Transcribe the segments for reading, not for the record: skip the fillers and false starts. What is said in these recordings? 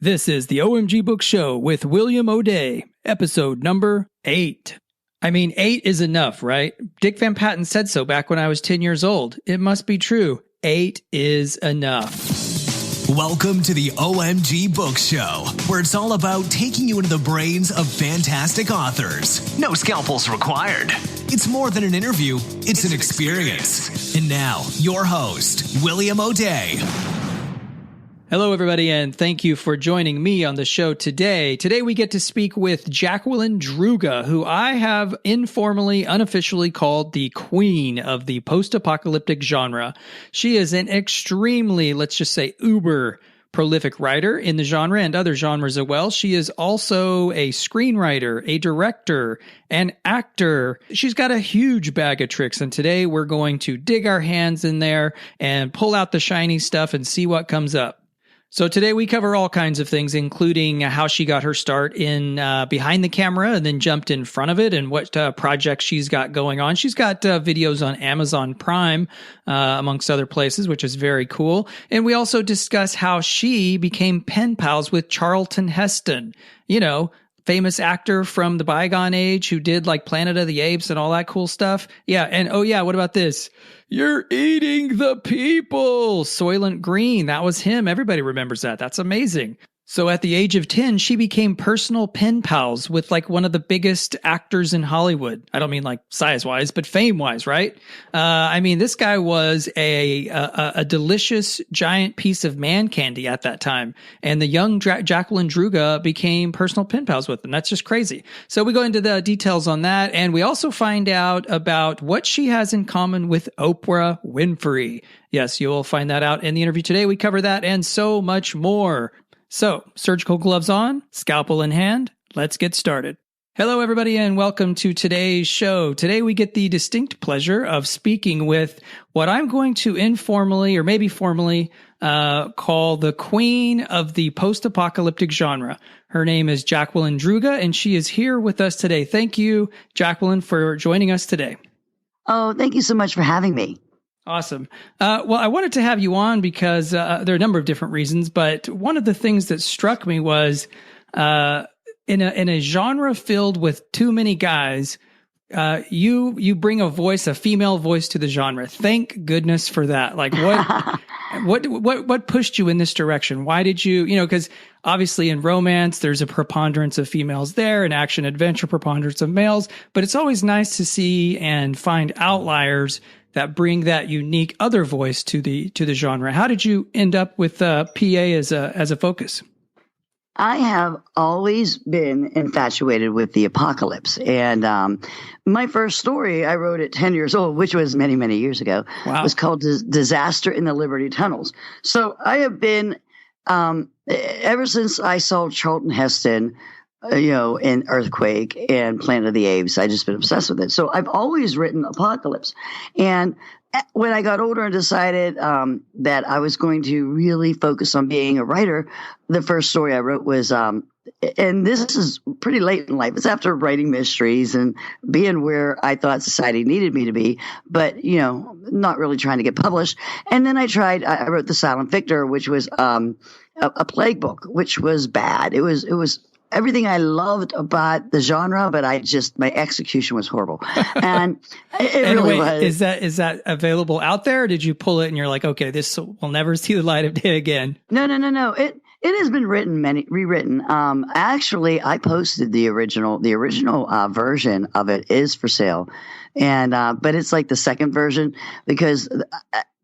This is the OMG Book Show with William O'Day, episode number 8. I mean, 8 is enough, right? Dick Van Patten said so back when I was 10 years old. It must be true. 8 is enough. Welcome to the OMG Book Show, where it's all about taking you into the brains of fantastic authors. No scalpels required. It's more than an interview, it's an experience. And now, your host, William O'Day. Hello, everybody, and thank you for joining me on the show today. Today, we get to speak with Jacqueline Druga, who I have informally, unofficially called the queen of the post-apocalyptic genre. She is an extremely, let's just say, uber prolific writer in the genre and other genres as well. She is also a screenwriter, a director, an actor. She's got a huge bag of tricks, and today we're going to dig our hands in there and pull out the shiny stuff and see what comes up. So today we cover all kinds of things, including how she got her start in behind the camera and then jumped in front of it and what projects she's got going on. She's got videos on Amazon Prime, amongst other places, which is very cool. And we also discuss how she became pen pals with Charlton Heston, you know, famous actor from the bygone age who did like Planet of the Apes and all that cool stuff. Yeah. And oh yeah, what about this? You're eating the people. Soylent Green. That was him. Everybody remembers that. That's amazing. So at the age of 10, she became personal pen pals with like one of the biggest actors in Hollywood. I don't mean like size-wise, but fame-wise, right? I mean, this guy was a delicious giant piece of man candy at that time. And the young Jacqueline Druga became personal pen pals with him. That's just crazy. So we go into the details on that. And we also find out about what she has in common with Oprah Winfrey. Yes, you'll find that out in the interview today. We cover that and so much more. So, surgical gloves on, scalpel in hand, let's get started. Hello, everybody, and welcome to today's show. Today, we get the distinct pleasure of speaking with what I'm going to informally, or maybe formally, call the queen of the post-apocalyptic genre. Her name is Jacqueline Druga, and she is here with us today. Thank you, Jacqueline, for joining us today. Oh, thank you so much for having me. Awesome. Well, I wanted to have you on because there are a number of different reasons, but one of the things that struck me was in a genre filled with too many guys, you bring a female voice to the genre. Thank goodness for that. Like what pushed you in this direction? Why did you, because obviously in romance, there's a preponderance of females there, and action adventure preponderance of males, but it's always nice to see and find outliers that bring that unique other voice to the genre. How did you end up with PA as a focus? I have always been infatuated with the apocalypse. And my first story, I wrote at 10 years old, which was many, many years ago, was called Disaster in the Liberty Tunnels. So I have been, ever since I saw Charlton Heston, in Earthquake and Planet of the Apes, I just been obsessed with it. So I've always written apocalypse. And when I got older and decided that I was going to really focus on being a writer, the first story I wrote was, and this is pretty late in life. It's after writing mysteries and being where I thought society needed me to be, but, not really trying to get published. And then I wrote The Silent Victor, which was a plague book, which was bad. It was everything I loved about the genre, but my execution was horrible. And it really was. Is that available out there? Or did you pull it and you're like, okay, this will never see the light of day again? No. It has been rewritten. Actually, I posted the original version of it is for sale. And, but it's like the second version because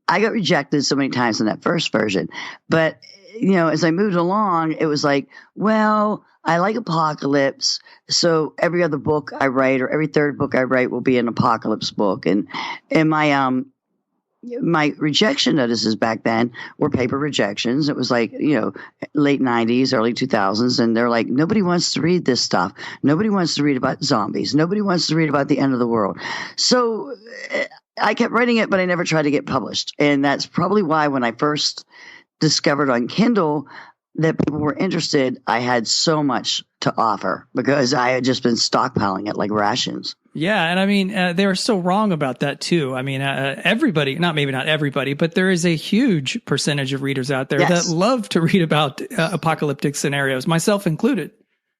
I got rejected so many times in that first version. But, as I moved along, it was like, well, I like apocalypse, so every other book I write or every third book I write will be an apocalypse book. And my rejection notices back then were paper rejections. It was like, late 90s, early 2000s, and they're like, nobody wants to read this stuff. Nobody wants to read about zombies. Nobody wants to read about the end of the world. So I kept writing it, but I never tried to get published. And that's probably why when I first discovered on Kindle that people were interested, I had so much to offer because I had just been stockpiling it like rations. Yeah. And I mean, they were so wrong about that too. I mean, everybody, maybe not everybody, but there is a huge percentage of readers out there that love to read about apocalyptic scenarios, myself included.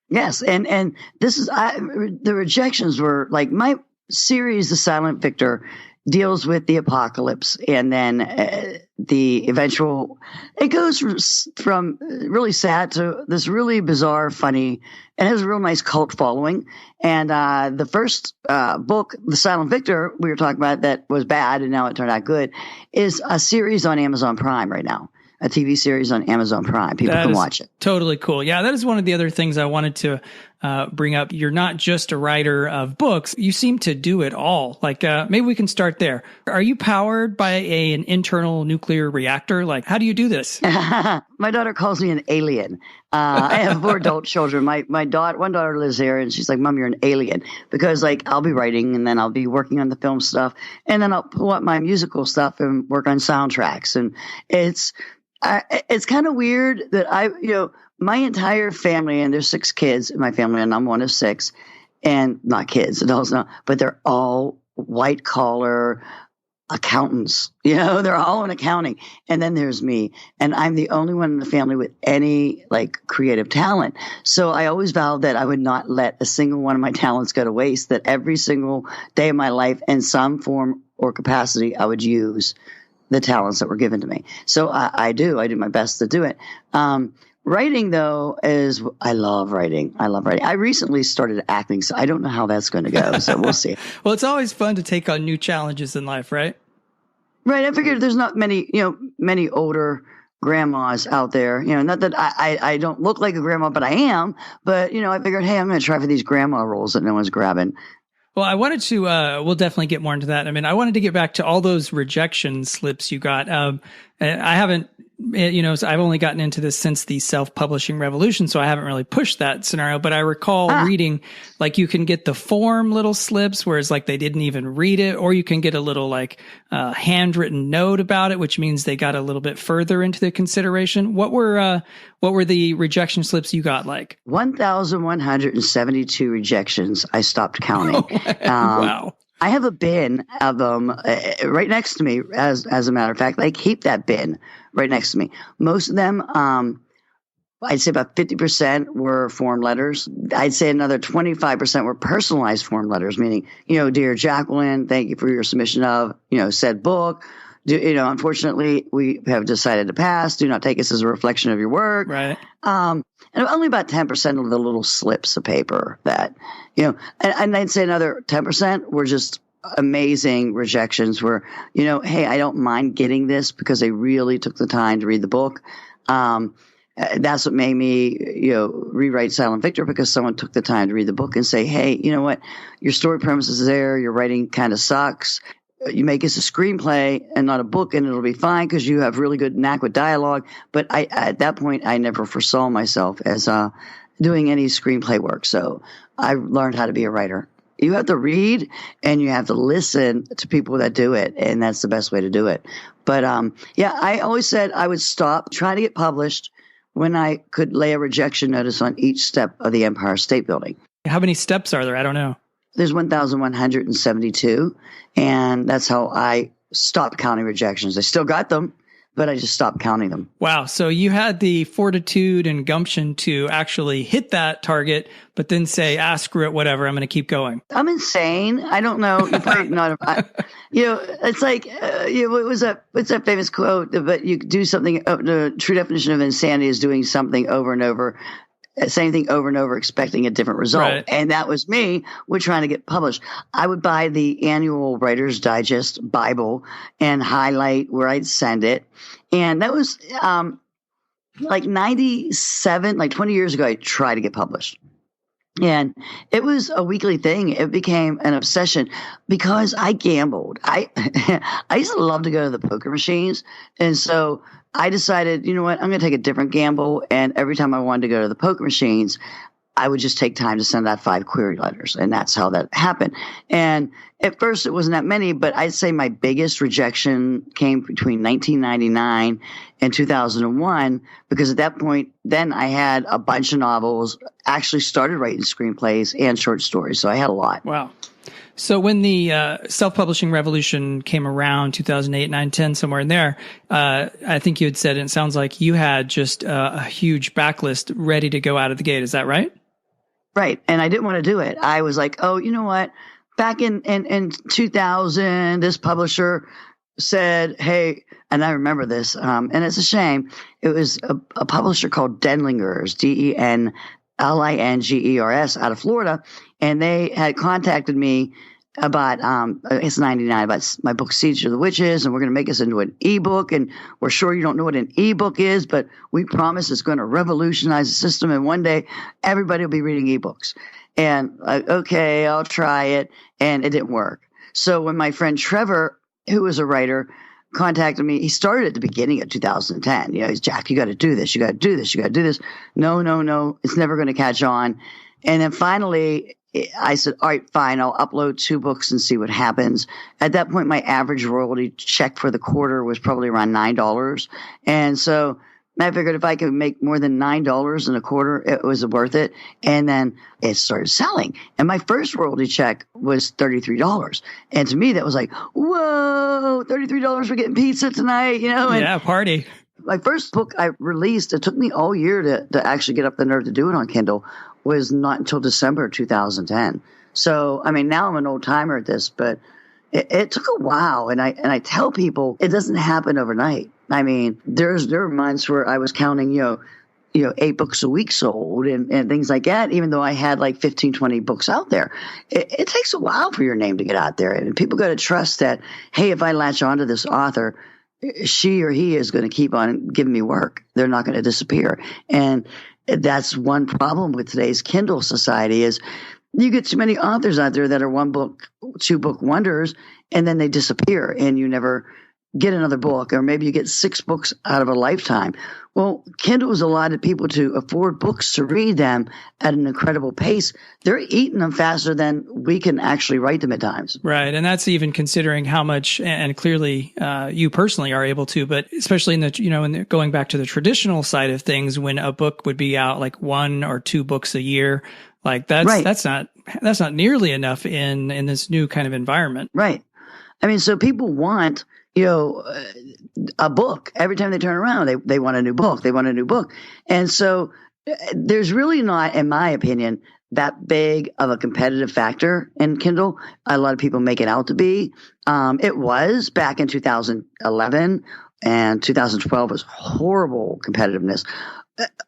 Yes. And this is, the rejections were like my series, The Silent Victor, deals with the apocalypse, and then the eventual, it goes from really sad to this really bizarre, funny, and has a real nice cult following. And the first book, The Silent Victor, we were talking about that was bad and now it turned out good, is a series on Amazon Prime right now. A TV series on Amazon Prime. People can watch it. Totally cool. Yeah, that is one of the other things I wanted to bring up. You're not just a writer of books. You seem to do it all. Like, maybe we can start there. Are you powered by an internal nuclear reactor? Like, how do you do this? My daughter calls me an alien. I have 4 adult children. One daughter lives here, and she's like, "Mom, you're an alien," because like I'll be writing, and then I'll be working on the film stuff, and then I'll pull up my musical stuff and work on soundtracks, and it's kind of weird that my entire family, and there's 6 kids in my family, and I'm one of 6, and not kids, adults, no, but they're all white collar accountants. They're all in accounting. And then there's me, and I'm the only one in the family with any like creative talent. So I always vowed that I would not let a single one of my talents go to waste, that every single day of my life in some form or capacity, I would use the talents that were given to me. So I do my best to do it. Writing, though, I love writing. I recently started acting, so I don't know how that's going to go. So we'll see. Well, it's always fun to take on new challenges in life, right? Right. I figured there's not many older grandmas out there. Not that I don't look like a grandma, but I am. But, I figured, hey, I'm going to try for these grandma roles that no one's grabbing. Well, I wanted to, we'll definitely get more into that. I mean, I wanted to get back to all those rejection slips you got. I haven't, I've only gotten into this since the self-publishing revolution, so I haven't really pushed that scenario, but I recall reading, like, you can get the form little slips, whereas like they didn't even read it, or you can get a little like handwritten note about it, which means they got a little bit further into the consideration. What were the rejection slips you got like? 1,172 rejections. I stopped counting. Wow. I have a bin of them right next to me, as a matter of fact. I keep that bin right next to me. Most of them, I'd say about 50% were form letters. I'd say another 25% were personalized form letters, meaning, "Dear Jacqueline, thank you for your submission of, said book. Unfortunately, we have decided to pass. Do not take us as a reflection of your work." Right. And only about 10% of the little slips of paper that, and I'd say another 10% were just amazing rejections where, hey, I don't mind getting this because they really took the time to read the book. That's what made me, rewrite Silent Victor, because someone took the time to read the book and say, hey, you know what? Your story premise is there. Your writing kind of sucks. You make this a screenplay and not a book, and it'll be fine because you have really good knack with dialogue. But at that point, I never foresaw myself as doing any screenplay work. So I learned how to be a writer. You have to read and you have to listen to people that do it, and that's the best way to do it. But I always said I would stop trying to get published when I could lay a rejection notice on each step of the Empire State Building. How many steps are there? I don't know. There's 1,172, and that's how I stopped counting rejections. I still got them, but I just stopped counting them. Wow. So you had the fortitude and gumption to actually hit that target, but then say, screw it, whatever, I'm going to keep going. I'm insane. I don't know. You're probably not. It's like, what's that famous quote? But you do something, the true definition of insanity is doing something over and over, same thing over and over, expecting a different result. Right. And that was me. We're trying to get published. I would buy the annual Writer's Digest Bible and highlight where I'd send it. And that was like 97, like 20 years ago, I tried to get published. And it was a weekly thing. It became an obsession because I gambled. I used to love to go to the poker machines. And so I decided, you know what, I'm going to take a different gamble. And every time I wanted to go to the poker machines, I would just take time to send out 5 query letters. And that's how that happened. And at first it wasn't that many, but I'd say my biggest rejection came between 1999 and 2001, because at that point, then I had a bunch of novels, actually started writing screenplays and short stories. So I had a lot. Wow. So when the self-publishing revolution came around, 2008, 9, 10, somewhere in there, I think you had said, and it sounds like you had just a huge backlist ready to go out of the gate. Is that right? Right. And I didn't want to do it. I was like, oh, you know what? Back in 2000, this publisher said, hey, and I remember this, and it's a shame. It was a publisher called Denlingers, Denlingers, out of Florida. And they had contacted me about, it's 99, about my book, Siege of the Witches, and we're going to make this into an ebook. And we're sure you don't know what an ebook is, but we promise it's going to revolutionize the system. And one day everybody will be reading ebooks. And okay, I'll try it. And it didn't work. So when my friend Trevor, who was a writer, contacted me, he started at the beginning of 2010. You know, he's, Jack, you got to do this. You got to do this. You got to do this. No. It's never going to catch on. And then finally, I said, all right, fine, I'll upload 2 books and see what happens. At that point, my average royalty check for the quarter was probably around $9. And so I figured if I could make more than $9 in a quarter, it was worth it. And then it started selling. And my first royalty check was $33. And to me, that was like, whoa, $33, we're getting pizza tonight, you know? And yeah, party. My first book I released, it took me all year to actually get up the nerve to do it on Kindle, was not until December 2010. So, I mean, now I'm an old timer at this, but it took a while. And I tell people it doesn't happen overnight. I mean, there were months where I was counting, 8 books a week sold and things like that, even though I had like 15, 20 books out there. It takes a while for your name to get out there. And people got to trust that, hey, if I latch onto this author, she or he is going to keep on giving me work. They're not going to disappear. And that's one problem with today's Kindle society is you get too many authors out there that are 1 book, 2 book wonders, and then they disappear and you never get another book, or maybe you get 6 books out of a lifetime. Well, Kindle has allowed people to afford books to read them at an incredible pace. They're eating them faster than we can actually write them at times. Right. And that's even considering how much, and clearly you personally are able to, but especially in going back to the traditional side of things, when a book would be out like 1 or 2 books a year, like that's not nearly enough in this new kind of environment. Right. I mean, so people want, a book. Every time they turn around, they want a new book. They want a new book. And so there's really not, in my opinion, that big of a competitive factor in Kindle. A lot of people make it out to be. It was back in 2011, and 2012 was horrible competitiveness.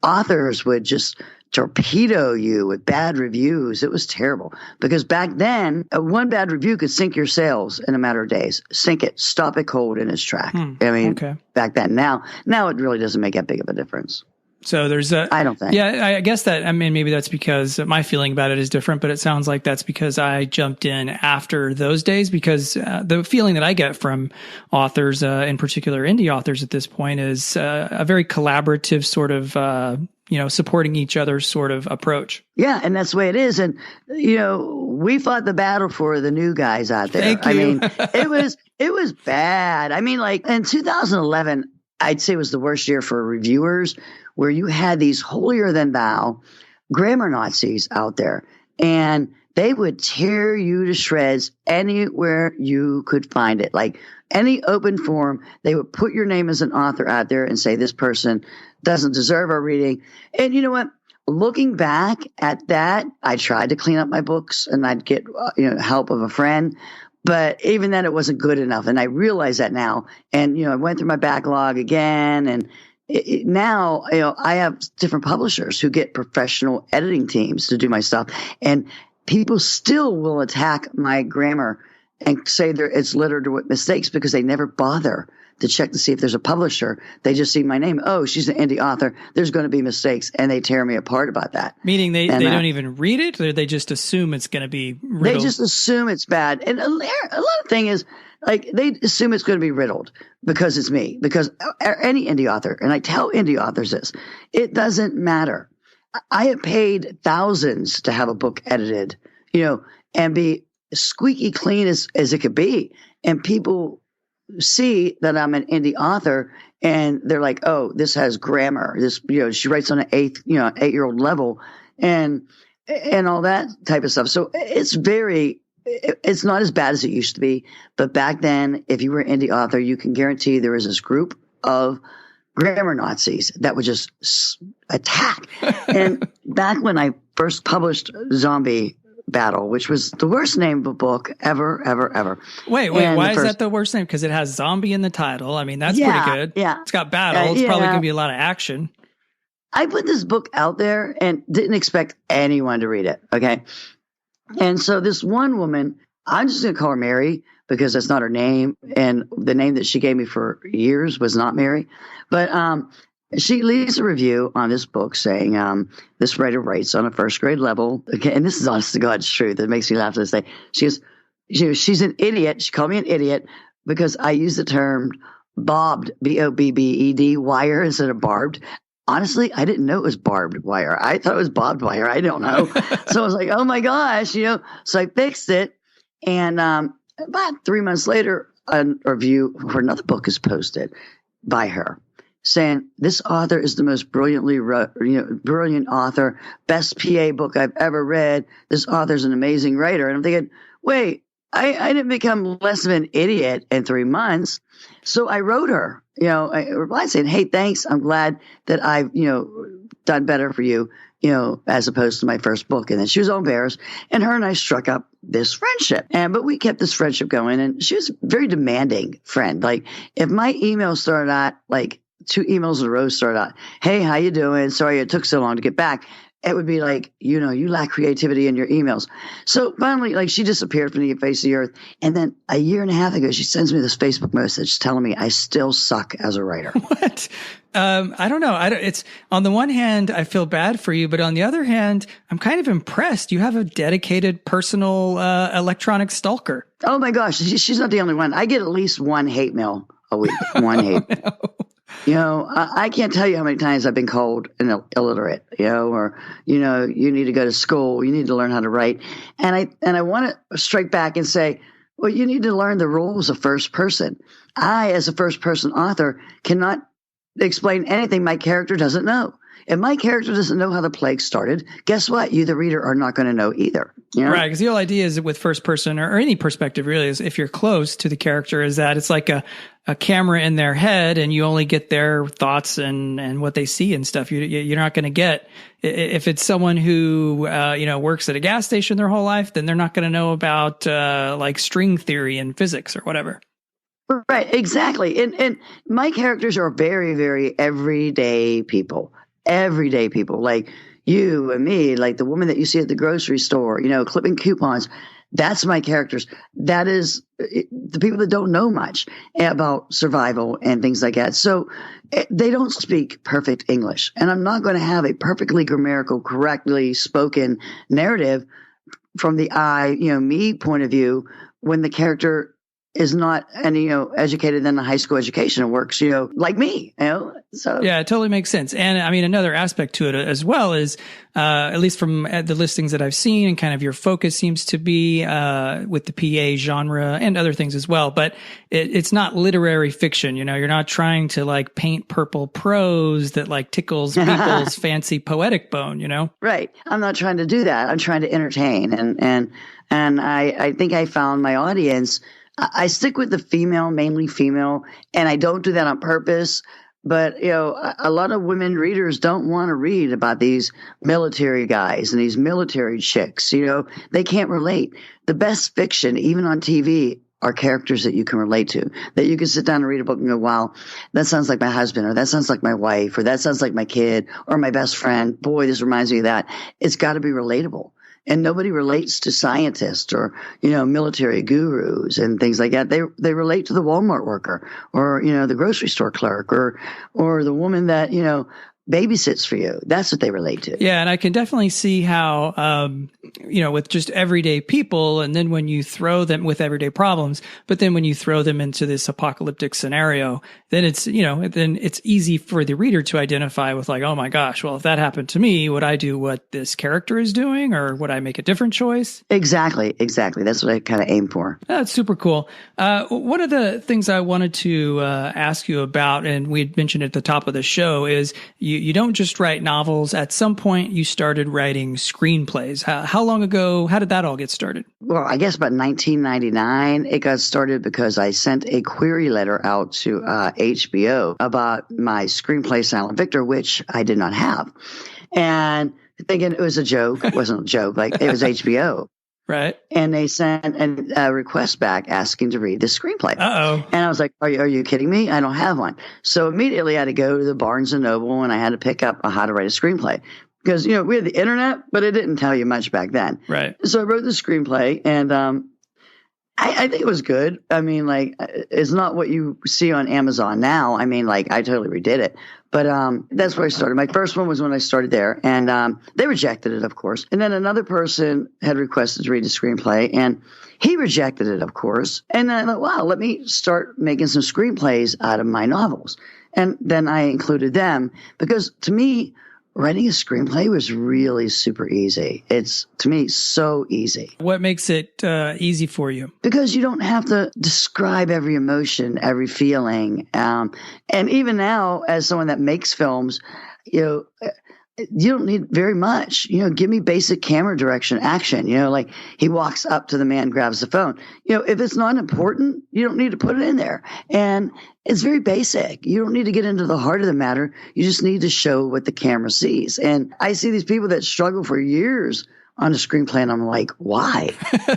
Authors would just torpedo you with bad reviews. It was terrible because back then, 1 bad review could sink your sales in a matter of days. Sink it, stop it cold in its track. Back then. Now it really doesn't make that big of a difference. So there's I don't think. Yeah, I guess that, I mean, maybe that's because my feeling about it is different, but it sounds like that's because I jumped in after those days, because the feeling that I get from authors, in particular indie authors at this point, is a very collaborative sort of, supporting each other sort of approach. Yeah, and that's the way it is. And, we fought the battle for the new guys out there. Thank you. I mean, it was bad. I mean, like in 2011, I'd say it was the worst year for reviewers, where you had these holier than thou grammar Nazis out there, and they would tear you to shreds anywhere you could find it. Like any open forum, they would put your name as an author out there and say, this person doesn't deserve our reading. And you know what? Looking back at that, I tried to clean up my books and I'd get help of a friend. But even then, it wasn't good enough. And I realize that now. And, I went through my backlog again. And now, I have different publishers who get professional editing teams to do my stuff. And people still will attack my grammar and say it's littered with mistakes because they never bother to check to see if there's a publisher. They just see my name. Oh, she's an indie author. There's going to be mistakes. And they tear me apart about that. Meaning they don't even read it, or they just assume it's going to be riddled? They just assume it's bad. And a lot of thing is, like, they assume it's going to be riddled because it's me. Because any indie author, and I tell indie authors this, it doesn't matter. I have paid thousands to have a book edited, and be squeaky clean as it could be. And people see that I'm an indie author and they're like, oh, this has grammar. This, she writes on an 8-year-old level and all that type of stuff. So it's not as bad as it used to be. But back then, if you were an indie author, you can guarantee there was this group of grammar Nazis that would just attack. And back when I first published Zombie Battle, which was the worst name of a book ever, ever, ever. Wait, why is that the worst name? Because it has zombie in the title. I mean, that's pretty good. Yeah. It's got battle. It's probably going to be a lot of action. I put this book out there and didn't expect anyone to read it. Okay. And so this one woman, I'm just going to call her Mary because that's not her name. And the name that she gave me for years was not Mary. But she leaves a review on this book saying, this writer writes on a first grade level. Okay, and this is honest to God's truth. It makes me laugh to this day. She's an idiot. She called me an idiot because I use the term bobbed, B-O-B-B-E-D, wire instead of barbed. Honestly, I didn't know it was barbed wire. I thought it was bobbed wire. I don't know. So I was like, oh my gosh, So I fixed it. And about 3 months later, a review for another book is posted by her saying, this author is the most brilliant author, best PA book I've ever read. This author's an amazing writer. And I'm thinking, wait, I didn't become less of an idiot in 3 months. So I wrote her, I replied saying, hey, thanks. I'm glad that I've, done better for you, as opposed to my first book. And then she was all embarrassed. And her and I struck up this friendship. But we kept this friendship going. And she was a very demanding friend. Like if my email started out, like 2 emails in a row started out, hey, how you doing? Sorry it took so long to get back. It would be like, you lack creativity in your emails. So finally, like she disappeared from the face of the earth. And then a year and a half ago, she sends me this Facebook message telling me I still suck as a writer. What? I don't know. It's on the one hand, I feel bad for you, but on the other hand, I'm kind of impressed. You have a dedicated personal electronic stalker. Oh my gosh. She's not the only one. I get at least one hate mail a week. One hate. No. I can't tell you how many times I've been called an illiterate, or, you need to go to school. You need to learn how to write. And I want to strike back and say, well, you need to learn the rules of first person. I, as a first person author, cannot explain anything my character doesn't know. If my character doesn't know how the plague started, guess what? You, the reader, are not going to know either. Right, because the whole idea is that with first person or any perspective really is if you're close to the character is that it's like a camera in their head and you only get their thoughts and what they see and stuff. You're not going to get, if it's someone who, works at a gas station their whole life, then they're not going to know about like string theory and physics or whatever. Right, exactly. And my characters are very, very everyday people. Everyday people like you and me, like the woman that you see at the grocery store, clipping coupons. That's my characters. That is the people that don't know much about survival and things like that. So they don't speak perfect English. And I'm not going to have a perfectly grammatical, correctly spoken narrative from the me point of view when the character is not any, educated than a high school education and works, like me, so. Yeah, it totally makes sense. And I mean, another aspect to it as well is, at least from the listings that I've seen and kind of your focus seems to be, with the PA genre and other things as well. But it's not literary fiction, you're not trying to like paint purple prose that like tickles people's fancy poetic bone, Right. I'm not trying to do that. I'm trying to entertain. And I think I found my audience. I stick with the mainly female, and I don't do that on purpose. But, a lot of women readers don't want to read about these military guys and these military chicks. They can't relate. The best fiction, even on TV, are characters that you can relate to, that you can sit down and read a book and go, wow, that sounds like my husband, or that sounds like my wife, or that sounds like my kid, or my best friend. Boy, this reminds me of that. It's got to be relatable. And nobody relates to scientists or, military gurus and things like that. They relate to the Walmart worker or, the grocery store clerk or the woman that, babysits for you. That's what they relate to. Yeah, and I can definitely see how, with just everyday people, and then when you throw them with everyday problems, but then when you throw them into this apocalyptic scenario, then it's, then it's easy for the reader to identify with like, oh my gosh, well, if that happened to me, would I do what this character is doing, or would I make a different choice? Exactly. That's what I kind of aim for. That's super cool. One of the things I wanted to ask you about, and we had mentioned at the top of the show, is you don't just write novels. At some point, you started writing screenplays. How long ago? How did that all get started? Well, I guess about 1999. It got started because I sent a query letter out to HBO about my screenplay Silent Victor, which I did not have. And thinking it was a joke. It wasn't a joke. Like, it was HBO. Right. And they sent a request back asking to read the screenplay. Uh-oh. And I was like, are you kidding me? I don't have one. So immediately I had to go to the Barnes & Noble and I had to pick up a how to write a screenplay. Because, we had the internet, but it didn't tell you much back then. Right. So I wrote the screenplay, and I think it was good. I mean, like, it's not what you see on Amazon now. I mean, like, I totally redid it. But that's where I started. My first one was when I started there, and they rejected it, of course. And then another person had requested to read the screenplay, and he rejected it, of course. And I thought, wow, let me start making some screenplays out of my novels. And then I included them because, to me, writing a screenplay was really super easy. It's, to me, so easy. What makes it easy for you? Because you don't have to describe every emotion, every feeling. And even now, as someone that makes films, you don't need very much. Give me basic camera direction, action. Like he walks up to the man, grabs the phone. If it's not important, you don't need to put it in there. And it's very basic. You don't need to get into the heart of the matter. You just need to show what the camera sees. And I see these people that struggle for years on a screenplay, and I'm like, why?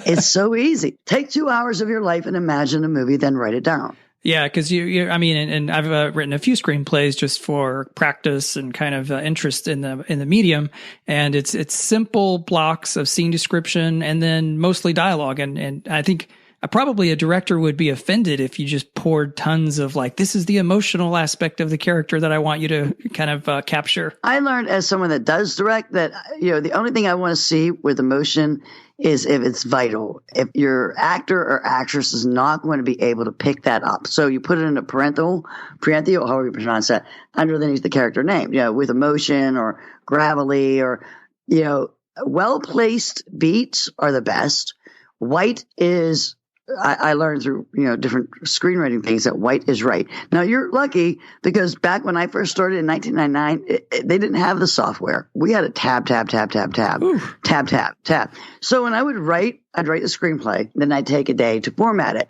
It's so easy. Take 2 hours of your life and imagine a movie, then write it down. Yeah, because and I've written a few screenplays just for practice and kind of interest in the medium, and it's simple blocks of scene description and then mostly dialogue, and I think probably a director would be offended if you just poured tons of like, this is the emotional aspect of the character that I want you to kind of capture. I learned as someone that does direct that the only thing I want to see with emotion is if it's vital. If your actor or actress is not going to be able to pick that up. So you put it in a parenthetical, however you pronounce that, underneath the character name, with emotion or gravelly or, well-placed beats are the best. White is, I learned through, different screenwriting things that white is right. Now you're lucky because back when I first started in 1999, they didn't have the software. We had a tab. Oof. Tab. So when I would write, I'd write the screenplay, then I'd take a day to format it.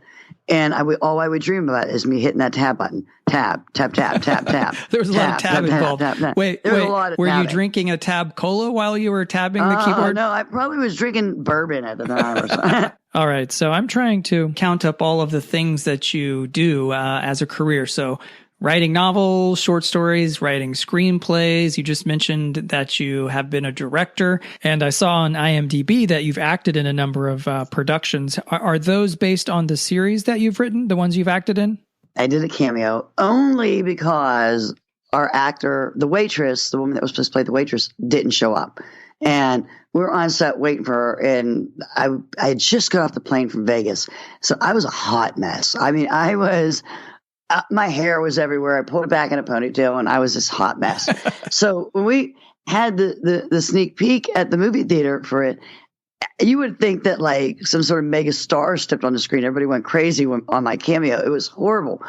And all I would dream about is me hitting that tab button. Tab. There was a lot of tab involved. Wait, were you drinking a Tab Cola while you were tabbing the keyboard? No, I probably was drinking bourbon at the time or something. All right. So I'm trying to count up all of the things that you do as a career. So writing novels, short stories, writing screenplays. You just mentioned that you have been a director, and I saw on IMDb that you've acted in a number of productions. Are those based on the series that you've written, the ones you've acted in? I did a cameo only because our actor, the waitress, the woman that was supposed to play the waitress, didn't show up. And we were on set waiting for her, and I had just got off the plane from Vegas. So I was a hot mess. I mean, I was... my hair was everywhere. I pulled it back in a ponytail, and I was this hot mess. So when we had the sneak peek at the movie theater for it, you would think that like some sort of mega star stepped on the screen. Everybody went crazy on my cameo. It was horrible.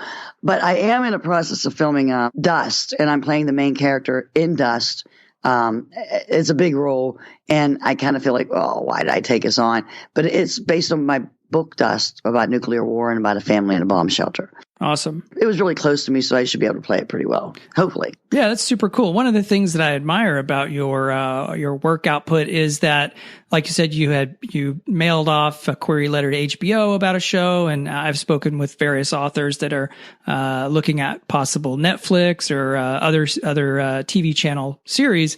But I am in the process of filming Dust, and I'm playing the main character in Dust. It's a big role, and I kind of feel like, oh, why did I take this on? But it's based on my book Dust about nuclear war and about a family in a bomb shelter. Awesome. It was really close to me, so I should be able to play it pretty well, hopefully. Yeah, that's super cool. One of the things that I admire about your work output is that, like you said, you mailed off a query letter to HBO about a show, and I've spoken with various authors that are looking at possible Netflix or other TV channel series.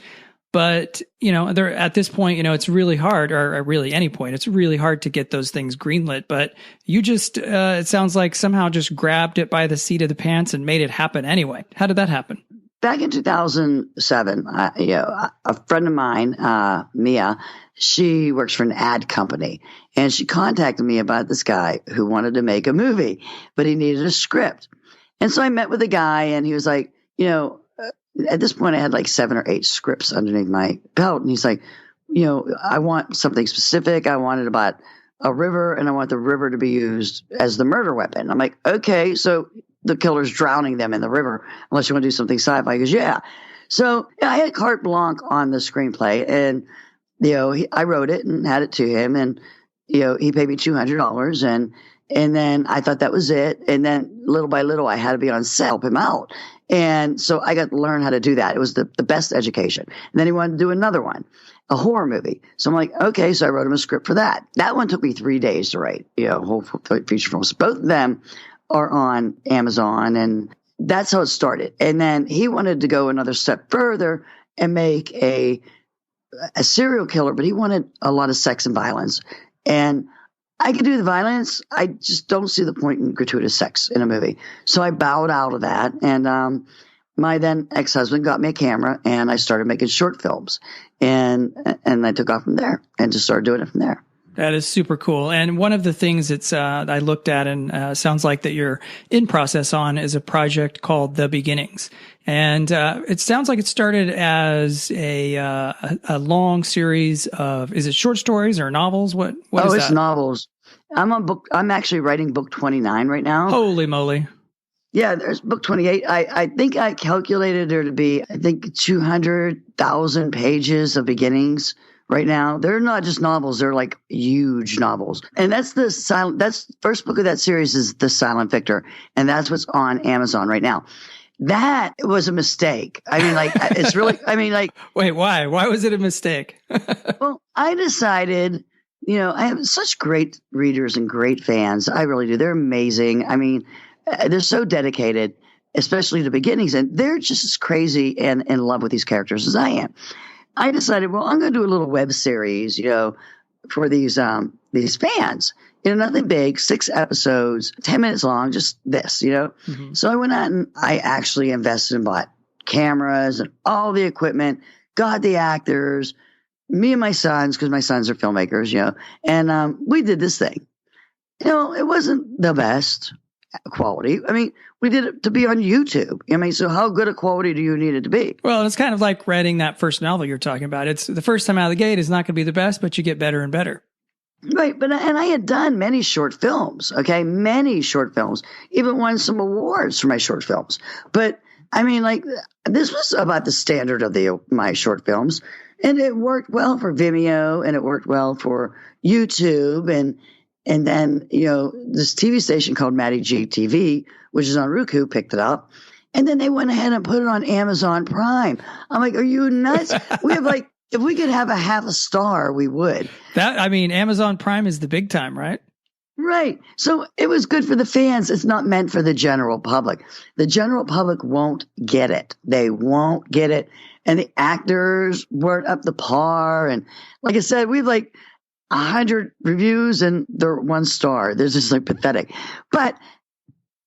But, they're at this point, it's really hard, or really any point, it's really hard to get those things greenlit. But you just, it sounds like somehow just grabbed it by the seat of the pants and made it happen anyway. How did that happen? back in 2007, a friend of mine, Mia, she works for an ad company, and she contacted me about this guy who wanted to make a movie, but he needed a script. And so I met with the guy, and he was like, at this point I had like 7 or 8 scripts underneath my belt. And he's like, I want something specific. I wanted about a river, and I want the river to be used as the murder weapon. I'm like, okay, so the killer's drowning them in the river, unless you want to do something sci-fi. He goes, yeah. So I had carte blanche on the screenplay, and, I wrote it and had it to him, and, he paid me $200, and then I thought that was it. And then little by little, I had to be on set, help him out. And so I got to learn how to do that. It was the best education. And then he wanted to do another one, a horror movie. So I'm like, okay. So I wrote him a script for that. That one took me 3 days to write, whole feature films. Both of them are on Amazon, and that's how it started. And then he wanted to go another step further and make a serial killer, but he wanted a lot of sex and violence. And I could do the violence. I just don't see the point in gratuitous sex in a movie. So I bowed out of that. And my then ex-husband got me a camera, and I started making short films. And I took off from there and just started doing it from there. That is super cool. And one of the things that's I looked at and sounds like that you're in process on is a project called The Beginnings. And it sounds like it started as a long series of, is it short stories or novels? What is that? Oh, it's novels. I'm actually writing book 29 right now. Holy moly. Yeah, there's book 28. I think I calculated there to be, 200,000 pages of beginnings right now. They're not just novels. They're like huge novels. And that's first book of that series is The Silent Victor. And that's what's on Amazon right now. That was a mistake. It's really, Wait, why? Why was it a mistake? Well, I decided, I have such great readers and great fans. I really do. They're amazing. They're so dedicated, especially the beginnings, and they're just as crazy and in love with these characters as I am. I decided, well, I'm going to do a little web series, for these fans. Nothing big, 6 episodes, 10 minutes long, just this, Mm-hmm. So I went out and I actually invested and bought cameras and all the equipment, got the actors, me and my sons, because my sons are filmmakers, and we did this thing. It wasn't the best quality. We did it to be on YouTube. So how good a quality do you need it to be? Well, it's kind of like writing that first novel you're talking about. It's the first time out of the gate is not going to be the best, but you get better and better. Right. And I had done many short films. Okay. Many short films, even won some awards for my short films. But this was about the standard of my short films, and it worked well for Vimeo, and it worked well for YouTube. And then, this TV station called Matty G TV, which is on Roku, picked it up. And then they went ahead and put it on Amazon Prime. I'm like, are you nuts? We have if we could have a half a star, we would. Amazon Prime is the big time, right? Right. So it was good for the fans. It's not meant for the general public. The general public won't get it. They won't get it. And the actors weren't up to par. And like I said, we have 100 reviews and they're 1 star. They're just pathetic. But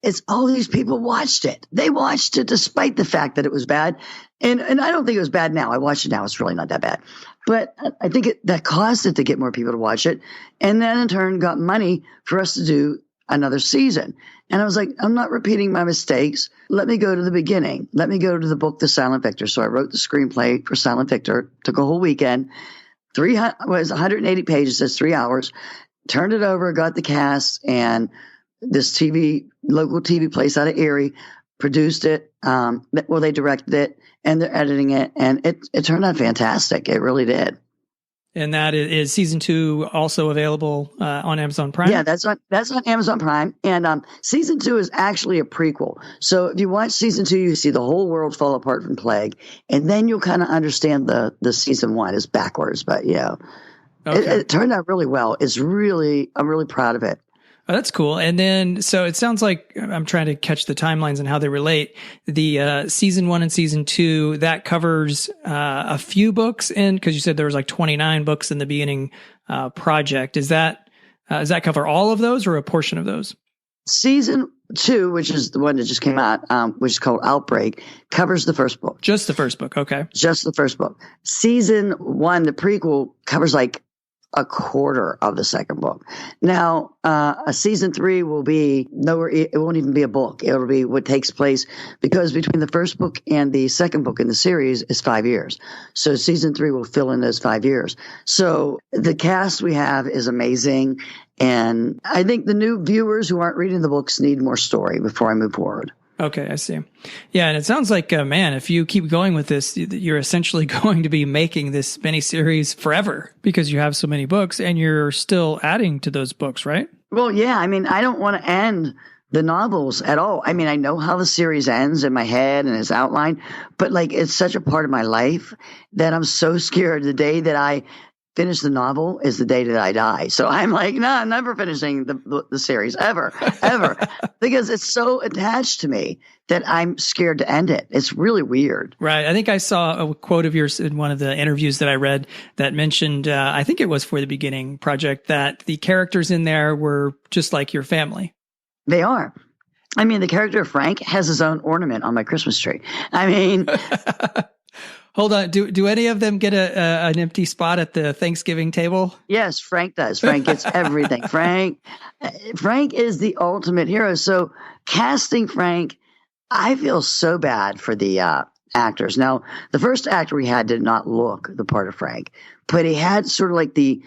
it's all these people watched it. They watched it despite the fact that it was bad. And I don't think it was bad now. I watched it now. It's really not that bad. But I think that caused it to get more people to watch it. And then in turn got money for us to do another season. And I was like, I'm not repeating my mistakes. Let me go to the beginning. Let me go to the book, The Silent Victor. So I wrote the screenplay for Silent Victor. Took a whole weekend. 180 pages. That's 3 hours. Turned it over, got the cast, and this local TV place out of Erie produced it. They directed it, and they're editing it, and it turned out fantastic. It really did. And that is season 2 also available on Amazon Prime? Yeah, that's on Amazon Prime. And season 2 is actually a prequel. So if you watch season 2, you see the whole world fall apart from plague, and then you'll kind of understand the season 1 is backwards. But yeah, okay. It turned out really well. I'm really proud of it. Oh, that's cool. And then, so it sounds like I'm trying to catch the timelines and how they relate. The season 1 and season 2, that covers a few books because you said there was 29 books in the beginning project. Does that cover all of those or a portion of those? Season 2, which is the one that just came out, which is called Outbreak, covers the first book. Just the first book. Okay. Just the first book. Season 1, the prequel, covers like a quarter of the second book. Now, a season 3 will be nowhere. It won't even be a book. It'll be what takes place, because between the first book and the second book in the series is 5 years. So season 3 will fill in those 5 years. So the cast we have is amazing. And I think the new viewers who aren't reading the books need more story before I move forward. Okay, I see. Yeah, and it sounds like, man, if you keep going with this, you're essentially going to be making this miniseries forever, because you have so many books and you're still adding to those books, right? Well, yeah. I mean, I don't want to end the novels at all. I mean, I know how the series ends in my head and it's outlined, but like, it's such a part of my life that I'm so scared the day that I finish the novel is the day that I die. So I'm like, no, I'm never finishing the series ever, because it's so attached to me that I'm scared to end it. It's really weird. Right. I think I saw a quote of yours in one of the interviews that I read that mentioned, I think it was for the Beginning Project, that the characters in there were just like your family. They are. I mean, the character of Frank has his own ornament on my Christmas tree. I mean... Hold on. Do any of them get an empty spot at the Thanksgiving table? Yes, Frank does. Frank gets everything. Frank is the ultimate hero. So casting Frank, I feel so bad for the actors. Now, the first actor we had did not look the part of Frank, but he had sort of like the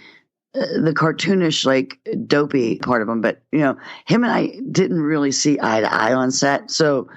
cartoonish, like dopey part of him. But, you know, him and I didn't really see eye to eye on set. So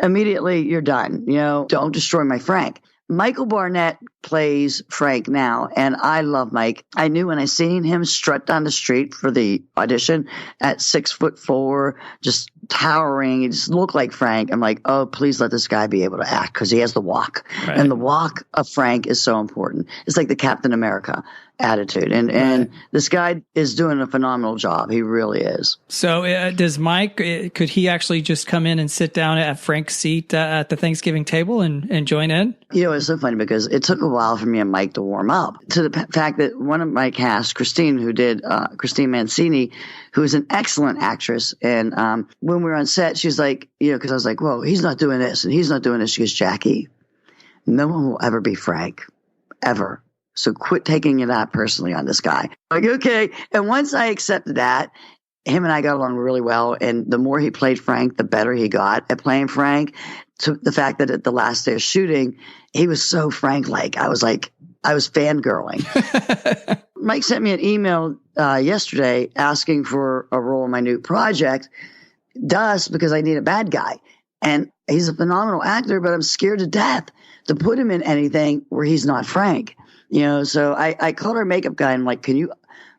immediately you're done. You know, don't destroy my Frank. Michael Barnett plays Frank now, and I love Mike. I knew when I seen him strut down the street for the audition at 6'4", just towering. He just looked like Frank. I'm like, oh, please let this guy be able to act, because he has the walk. Right. And the walk of Frank is so important. It's like the Captain America attitude. And this guy is doing a phenomenal job. He really is. So does Mike, could he actually just come in and sit down at Frank's seat at the Thanksgiving table and join in? You know, it's so funny because it took a while for me and Mike to warm up to the fact that one of my cast, Christine, who did Christine Mancini, who is an excellent actress. And when we were on set, she's like, you know, because I was like, well, he's not doing this and he's not doing this. She goes, Jackie, no one will ever be Frank, ever. So quit taking it out personally on this guy. Like, okay. And once I accepted that, him and I got along really well. And the more he played Frank, the better he got at playing Frank. To the fact that at the last day of shooting, he was so Frank-like. I was fangirling. Mike sent me an email yesterday asking for a role in my new project, because I need a bad guy. And he's a phenomenal actor, but I'm scared to death to put him in anything where he's not Frank. You know, so I called our makeup guy and I'm like, can you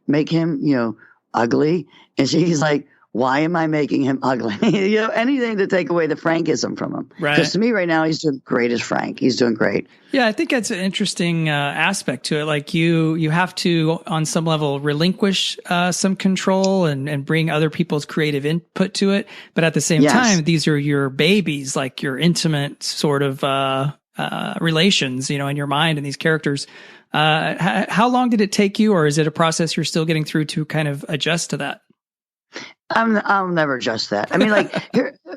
make him, you know, ugly? And she's like, why am I making him ugly? You know, anything to take away the Frankism from him. Right. Because to me right now, he's doing great as Frank. He's doing great. Yeah, I think that's an interesting aspect to it. Like you have to, on some level, relinquish some control and bring other people's creative input to it. But at the same time, these are your babies, like your intimate sort of relations, you know, in your mind and these characters. How long did it take you, or is it a process you're still getting through to kind of adjust to that? I'll never adjust that. I mean, like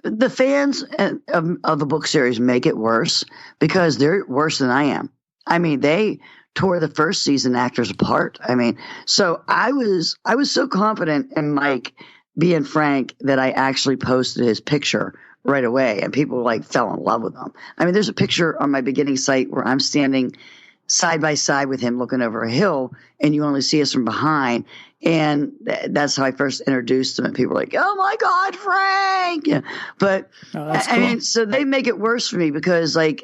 the fans of the book series make it worse because they're worse than I am. I mean, they tore the first season actors apart. I mean, so I was so confident in Mike being Frank that I actually posted his picture right away, and people like fell in love with him. I mean, there's a picture on my beginning site where I'm standing side by side with him looking over a hill, and you only see us from behind. And that's how I first introduced him. And people were like, oh my God, Frank. Yeah. But I mean, so they make it worse for me because like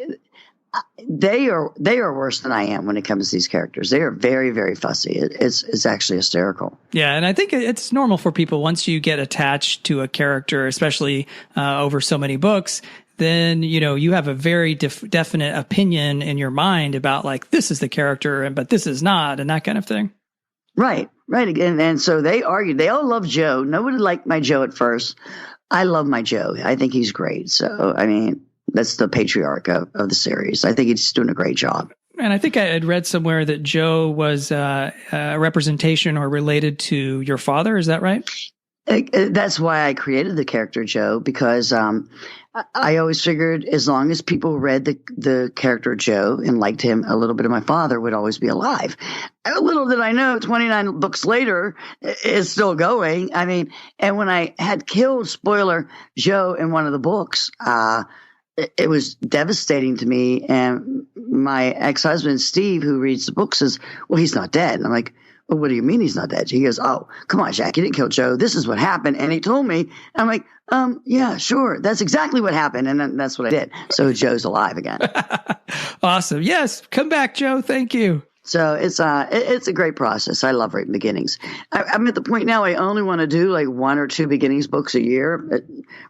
they are worse than I am when it comes to these characters. They are very, very fussy. It's actually hysterical. Yeah. And I think it's normal for people once you get attached to a character, especially over so many books, then, you know, you have a very definite opinion in your mind about like, this is the character, but this is not, and that kind of thing. Right. And so they argued. They all love Joe. Nobody liked my Joe at first. I love my Joe. I think he's great. So, I mean, that's the patriarch of the series. I think he's doing a great job. And I think I had read somewhere that Joe was a representation or related to your father. Is that right? That's why I created the character Joe, because I always figured as long as people read the character Joe and liked him, a little bit of my father would always be alive. Little did I know, 29 books later, it's still going. I mean, and when I had killed, spoiler, Joe in one of the books, it was devastating to me. And my ex-husband, Steve, who reads the book, says, well, he's not dead. And I'm like, well, what do you mean he's not dead? He goes, oh, come on, Jack, you didn't kill Joe. This is what happened. And he told me. I'm like, yeah, sure. That's exactly what happened. And then that's what I did. So Joe's alive again. Awesome. Yes. Come back, Joe. Thank you. So it's a great process. I love writing beginnings. I'm at the point now I only want to do like 1 or 2 beginnings books a year.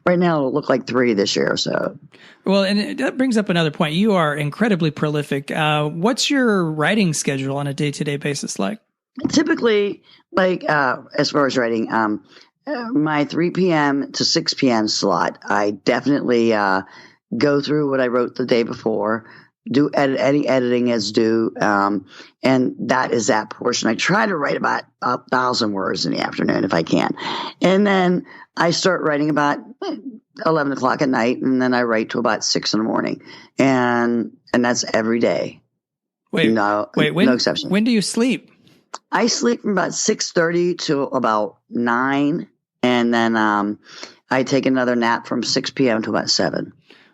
Right now it'll look like 3 this year or so. Well, and that brings up another point. You are incredibly prolific. What's your writing schedule on a day-to-day basis like? Typically, like as far as writing, my 3 p.m. to 6 p.m. slot, I definitely go through what I wrote the day before, do any editing as due, and that is that portion. I try to write about 1,000 words in the afternoon if I can. And then I start writing about 11 o'clock at night, and then I write to about 6 in the morning. And that's every day. No exception. When do you sleep? I sleep from about 6:30 to about 9, and then I take another nap from 6 p.m. to about 7.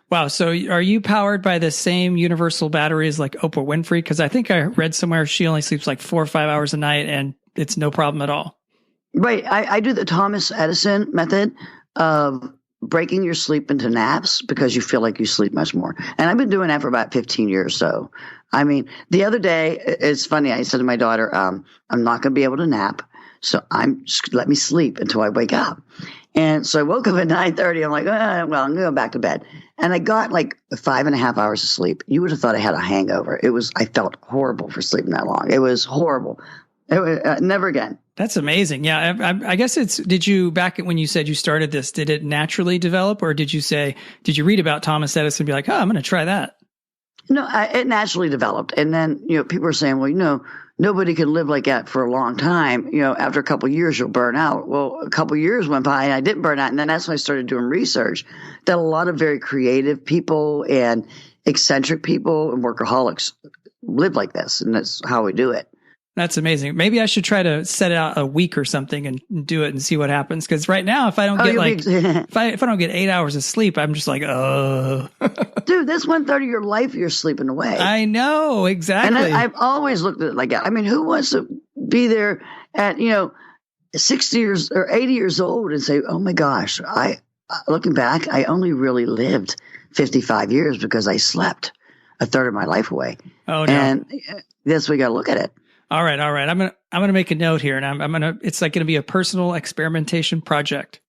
Wow. So are you powered by the same universal batteries like Oprah Winfrey? Because I think I read somewhere she only sleeps like 4 or 5 hours a night, and it's no problem at all. Right. I do the Thomas Edison method of breaking your sleep into naps because you feel like you sleep much more. And I've been doing that for about 15 years. So, I mean, the other day, it's funny. I said to my daughter, I'm not going to be able to nap. So let me sleep until I wake up. And so I woke up at 9:30. I'm like, well, I'm going to go back to bed. And I got like 5.5 hours of sleep. You would have thought I had a hangover. I felt horrible for sleeping that long. It was horrible. It was, never again. That's amazing. Yeah. I guess did you, back when you said you started this, did it naturally develop, or did you read about Thomas Edison and be like, oh, I'm going to try that? No, it naturally developed. And then, people are saying, well, nobody can live like that for a long time. After a couple of years, you'll burn out. Well, a couple of years went by and I didn't burn out. And then that's when I started doing research that a lot of very creative people and eccentric people and workaholics live like this. And that's how we do it. That's amazing. Maybe I should try to set out a week or something and do it and see what happens. Because right now, if I don't get if I don't get 8 hours of sleep, I'm just like, oh. Dude, that's 1/3 of your life you're sleeping away. I know, exactly. And I've always looked at it like that. I mean, who wants to be there at 60 years or 80 years old and say, oh my gosh, looking back, I only really lived 55 years because I slept 1/3 of my life away. Oh no. And that's the way you got to look at it. All right. I'm gonna make a note here, and it's like gonna be a personal experimentation project.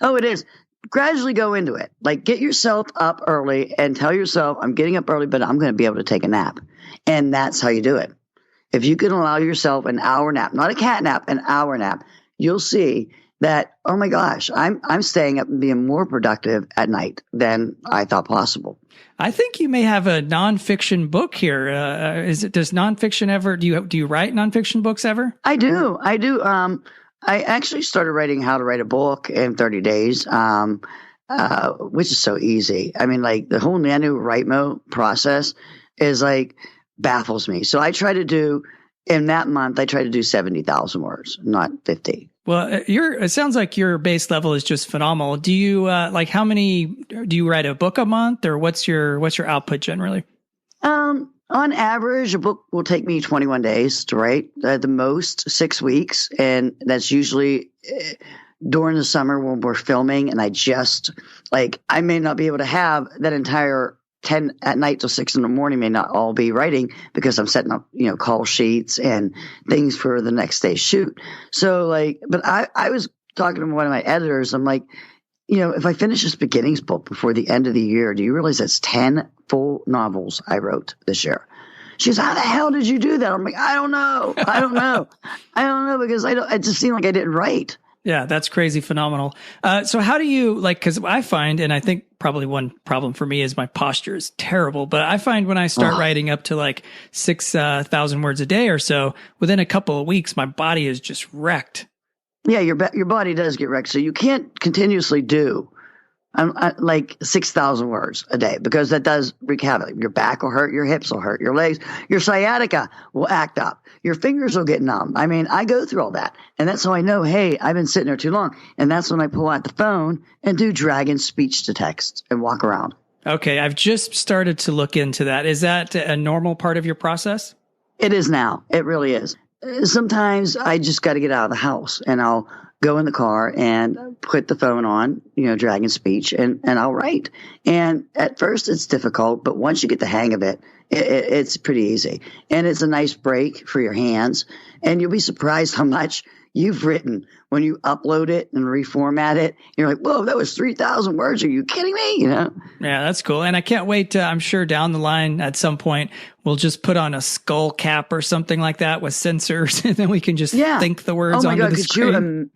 Oh, it is. Gradually go into it. Like, get yourself up early and tell yourself, I'm getting up early, but I'm going to be able to take a nap. And that's how you do it. If you can allow yourself an hour nap, not a cat nap, an hour nap, you'll see that, oh my gosh, I'm staying up and being more productive at night than I thought possible. I think you may have a nonfiction book here. Does nonfiction ever? Do you write nonfiction books ever? I do. I actually started writing how to write a book in 30 days, which is so easy. I mean, like the whole NaNoWriMo process is like baffles me. So in that month, I try to do 70,000 words, not 50. Well, it sounds like your base level is just phenomenal. Do you do you write a book a month, or what's your output generally? On average, a book will take me 21 days to write, the most 6 weeks. And that's usually during the summer when we're filming. And I may not be able to have that entire 10 at night till 6 in the morning, may not all be writing because I'm setting up, call sheets and things for the next day's shoot. So but I was talking to one of my editors. I'm like, if I finish this beginnings book before the end of the year, do you realize that's 10 full novels I wrote this year? She goes, how the hell did you do that? I'm like, I don't know because it just seemed like I didn't write. Yeah, that's crazy phenomenal. So how do you because I find, and I think probably one problem for me is my posture is terrible, but I find when I start writing up to 6,000 words a day or so, within a couple of weeks, my body is just wrecked. Yeah, your body does get wrecked. So you can't continuously do like 6,000 words a day, because that does wreak havoc. Your back will hurt, your hips will hurt, your legs, your sciatica will act up, your fingers will get numb. I mean, I go through all that. And that's how I know, hey, I've been sitting there too long. And that's when I pull out the phone and do dragon speech to text and walk around. Okay, I've just started to look into that. Is that a normal part of your process? It is now. It really is. Sometimes I just got to get out of the house, and I'll go in the car and put the phone on, dragon speech, and I'll write. And at first it's difficult, but once you get the hang of it, it's pretty easy. And it's a nice break for your hands. And you'll be surprised how much you've written when you upload it and reformat it. You're like, whoa, that was 3,000 words. Are you kidding me? Yeah, that's cool. And I can't wait I'm sure down the line at some point, we'll just put on a skull cap or something like that with sensors, and then we can just think the words onto the screen.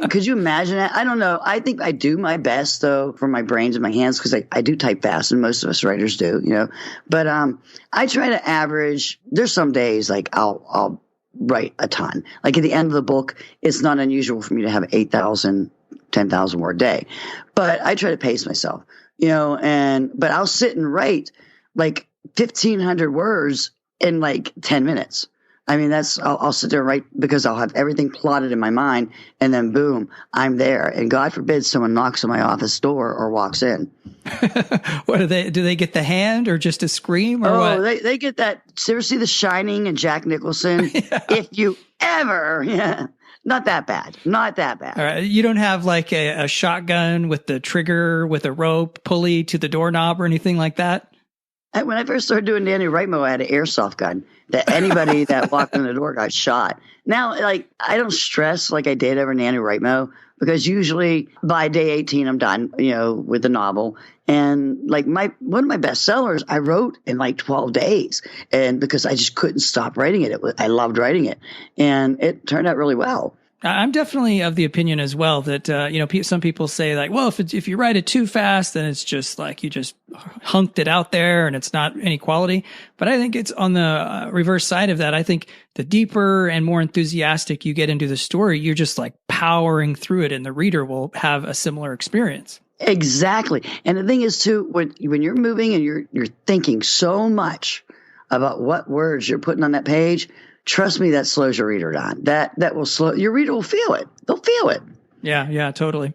Could you imagine that? I don't know. I think I do my best, though, for my brains and my hands, because I do type fast, and most of us writers do, But I try to average. There's some days like I'll write a ton. Like at the end of the book, it's not unusual for me to have 8,000, 10,000 word day, but I try to pace myself, but I'll sit and write like 1,500 words in like 10 minutes. I mean, I'll sit there and write, because I'll have everything plotted in my mind, and then boom, I'm there. And God forbid someone knocks on my office door or walks in. What do they get, the hand or just a scream, or what? They get that. Seriously, The Shining and Jack Nicholson. Yeah. If you ever, not that bad. Not that bad. All right. You don't have like a shotgun with the trigger with a rope pulley to the doorknob or anything like that? When I first started doing Danny Rightmo, I had an airsoft gun that anybody that walked in the door got shot. Now, like, I don't stress like I did over Nanny Rightmo, because usually by day 18, I'm done, with the novel. And like one of my best sellers, I wrote in like 12 days, and because I just couldn't stop writing it. I loved writing it, and it turned out really well. I'm definitely of the opinion as well that, some people say like, well, if you write it too fast, then it's just like you just hunked it out there and it's not any quality. But I think it's on the reverse side of that. I think the deeper and more enthusiastic you get into the story, you're just like powering through it, and the reader will have a similar experience. Exactly. And the thing is too, when you're moving and you're thinking so much about what words you're putting on that page, trust me, that slows your reader down. That will slow your reader. Will feel it. They'll feel it. Yeah, totally.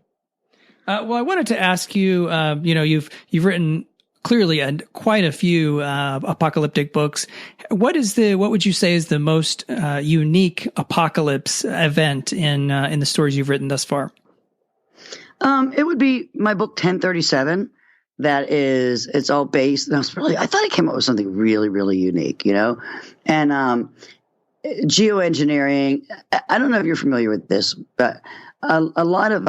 Well, I wanted to ask you. You've written clearly quite a few apocalyptic books. What would you say is the most unique apocalypse event in the stories you've written thus far? It would be my book 1037. It's all based. I thought I came up with something really, really unique, and geoengineering. I don't know if you're familiar with this, but a lot of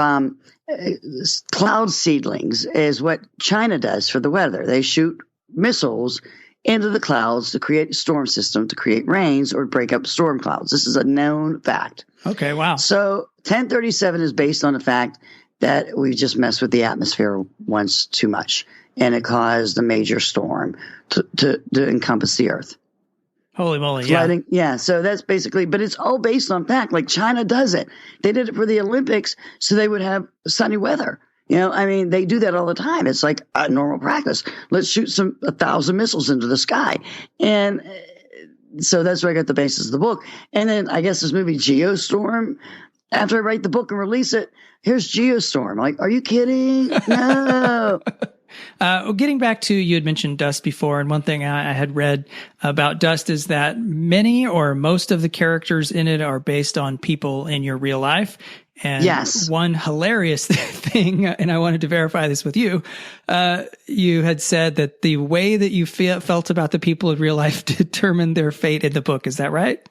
cloud seedlings is what China does for the weather. They shoot missiles into the clouds to create a storm system, to create rains or break up storm clouds. This is a known fact. Okay, wow. So 1037 is based on the fact that we just messed with the atmosphere once too much, and it caused a major storm to encompass the earth. Holy moly, flooding. Yeah. So that's basically, but it's all based on fact. Like China does it. They did it for the Olympics so they would have sunny weather. They do that all the time. It's like a normal practice. Let's shoot 1,000 missiles into the sky. And so that's where I got the basis of the book. And then I guess this movie Geostorm, after I write the book and release it, here's Geostorm. Like, are you kidding? No. Getting back to, you had mentioned Dust before, and one thing I had read about Dust is that many or most of the characters in it are based on people in your real life. And yes. One hilarious thing, and I wanted to verify this with you, you had said that the way that you felt about the people in real life determined their fate in the book. Is that right?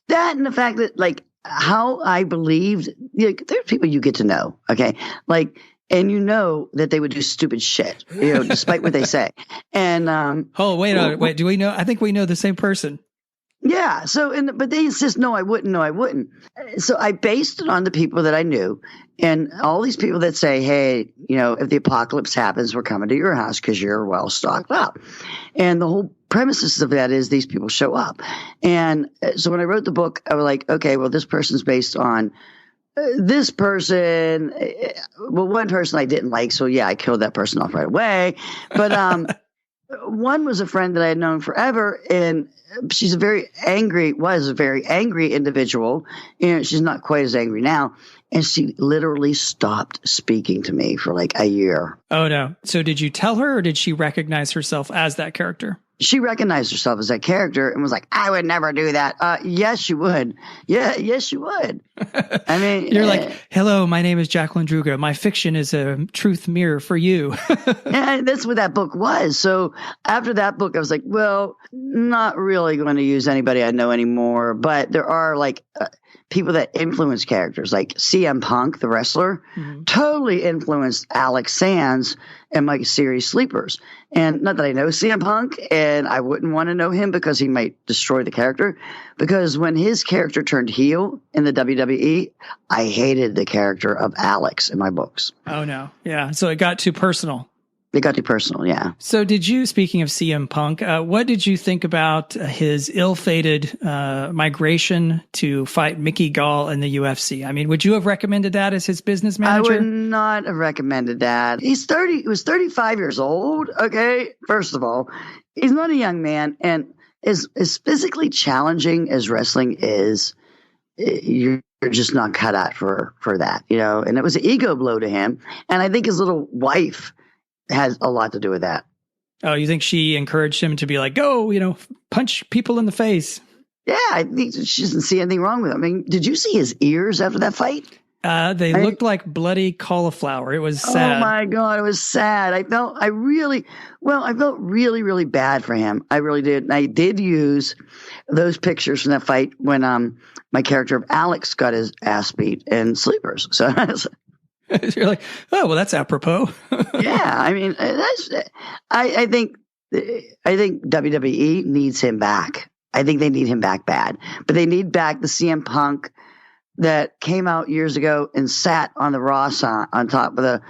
That and the fact that, like, how I believed, there's people you get to know, okay? Like, and that they would do stupid shit, despite what they say. And wait, do we know? I think we know the same person. Yeah. So, but they insist, no, I wouldn't. So I based it on the people that I knew, and all these people that say, hey, if the apocalypse happens, we're coming to your house because you're well stocked up. And the whole premises of that is these people show up. And so when I wrote the book, I was like, okay, well, this person's based on this person, well, one person I didn't like, so yeah, I killed that person off right away. But one was a friend that I had known forever, and she's was a very angry individual. She's not quite as angry now. And she literally stopped speaking to me for like a year. Oh, no. So did you tell her, or did she recognize herself as that character? She recognized herself as that character and was like, I would never do that. Yes, you would. Yeah, yes, you would. I mean, you're like, hello, my name is Jacqueline Druga. My fiction is a truth mirror for you. And that's what that book was. So after that book, I was like, well, not really going to use anybody I know anymore. But there are like people that influence characters, like CM Punk, the wrestler, totally influenced Alex Sands in my series Sleepers. And not that I know CM Punk, and I wouldn't want to know him because he might destroy the character. Because when his character turned heel in the WWE, I hated the character of Alex in my books. Oh, no. Yeah. So it got too personal. It got too personal, yeah. So speaking of CM Punk, what did you think about his ill-fated migration to fight Mickey Gall in the UFC? I mean, would you have recommended that as his business manager? I would not have recommended that. He was 35 years old, okay? First of all, he's not a young man, and as physically challenging as wrestling is, you're just not cut out for that, And it was an ego blow to him, and I think his little wife has a lot to do with that. Oh, you think she encouraged him to be like, go, punch people in the face? Yeah, I think she doesn't see anything wrong with it. I mean, did you see his ears after that fight? They looked like bloody cauliflower. It was sad. Oh my God, it was sad. I felt really, really bad for him. I really did. And I did use those pictures from that fight when my character of Alex got his ass beat in Sleepers. So you're like, oh, well, that's apropos. Yeah, I mean, I think WWE needs him back. I think they need him back bad, but they need back the CM Punk that came out years ago and sat on the Ross on top of the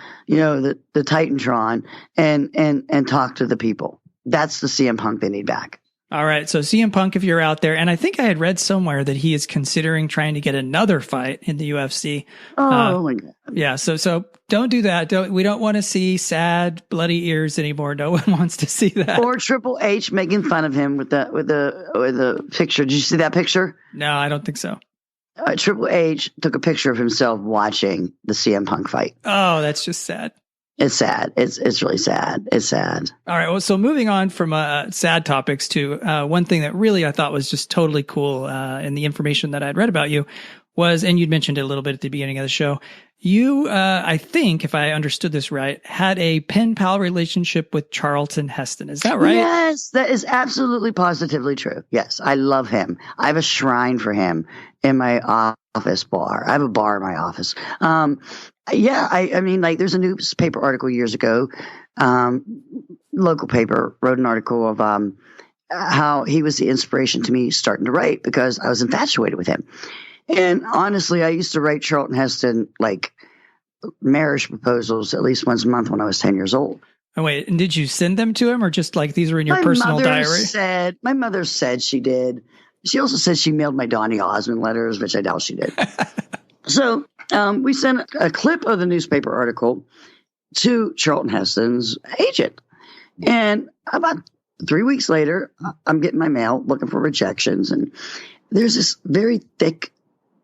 Titantron and talked to the people. That's the CM Punk they need back. All right. So CM Punk, if you're out there, and I think I had read somewhere that he is considering trying to get another fight in the UFC. Oh my God. Yeah. So don't do that. We don't want to see sad, bloody ears anymore. No one wants to see that. Or Triple H making fun of him with the picture. Did you see that picture? No, I don't think so. Triple H took a picture of himself watching the CM Punk fight. Oh, that's just sad. It's sad. It's really sad. It's sad. All right. Well, so moving on from sad topics to one thing that really I thought was just totally cool in the information that I'd read about you was, and you'd mentioned it a little bit at the beginning of the show, you, I think, if I understood this right, had a pen pal relationship with Charlton Heston. Is that right? Yes, that is absolutely positively true. Yes, I love him. I have a shrine for him in my office bar. I have a bar in my office. Yeah, I mean, like, there's a newspaper article years ago, local paper wrote an article of how he was the inspiration to me starting to write because I was infatuated with him. And honestly, I used to write Charlton Heston like marriage proposals at least once a month when I was 10 years old. Oh, wait, and did you send them to him or just like these were in your personal diary? My mother said she did. She also said she mailed my Donny Osmond letters, which I doubt she did. So we sent a clip of the newspaper article to Charlton Heston's agent. And about 3 weeks later, I'm getting my mail looking for rejections. And there's this very thick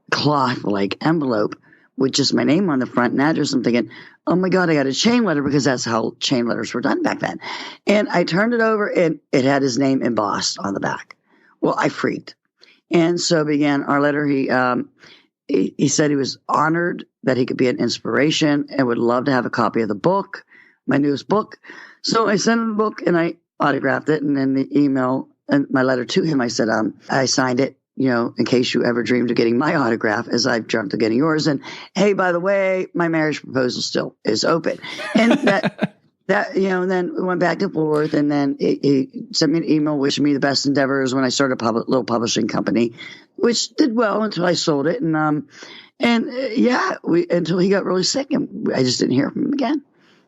cloth like envelope with just my name on the front and address. I'm thinking, oh my God, I got a chain letter because that's how chain letters were done back then. And I turned it over and it had his name embossed on the back. Well, I freaked. And so began our letter. He said he was honored that he could be an inspiration and would love to have a copy of the book, my newest book. So I sent him the book and I autographed it. And then the email and my letter to him, I said, I signed it, in case you ever dreamed of getting my autograph as I've dreamt of getting yours. And hey, by the way, my marriage proposal still is open. And then we went back and forth. And then he sent me an email wishing me the best endeavors when I started a little publishing company, which did well until I sold it. And until he got really sick and I just didn't hear from him again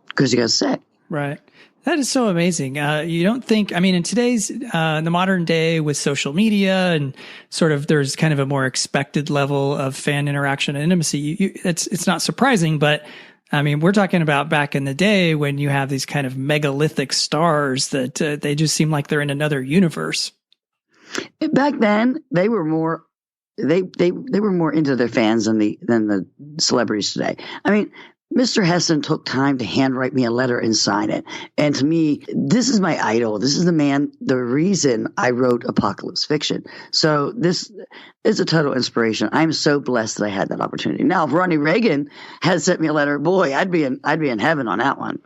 because he got sick. Right. That is so amazing. You don't think, I mean, in today's, in the modern day with social media and sort of there's kind of a more expected level of fan interaction and intimacy. It's not surprising, but I mean, we're talking about back in the day when you have these kind of megalithic stars that they just seem like they're in another universe. Back then, they were more they were more into their fans than the celebrities today. I mean, Mr. Heston took time to handwrite me a letter and sign it. And to me, this is my idol. This is the reason I wrote apocalypse fiction. So this is a total inspiration. I'm so blessed that I had that opportunity. Now, if Ronnie Reagan had sent me a letter, boy, I'd be in heaven on that one.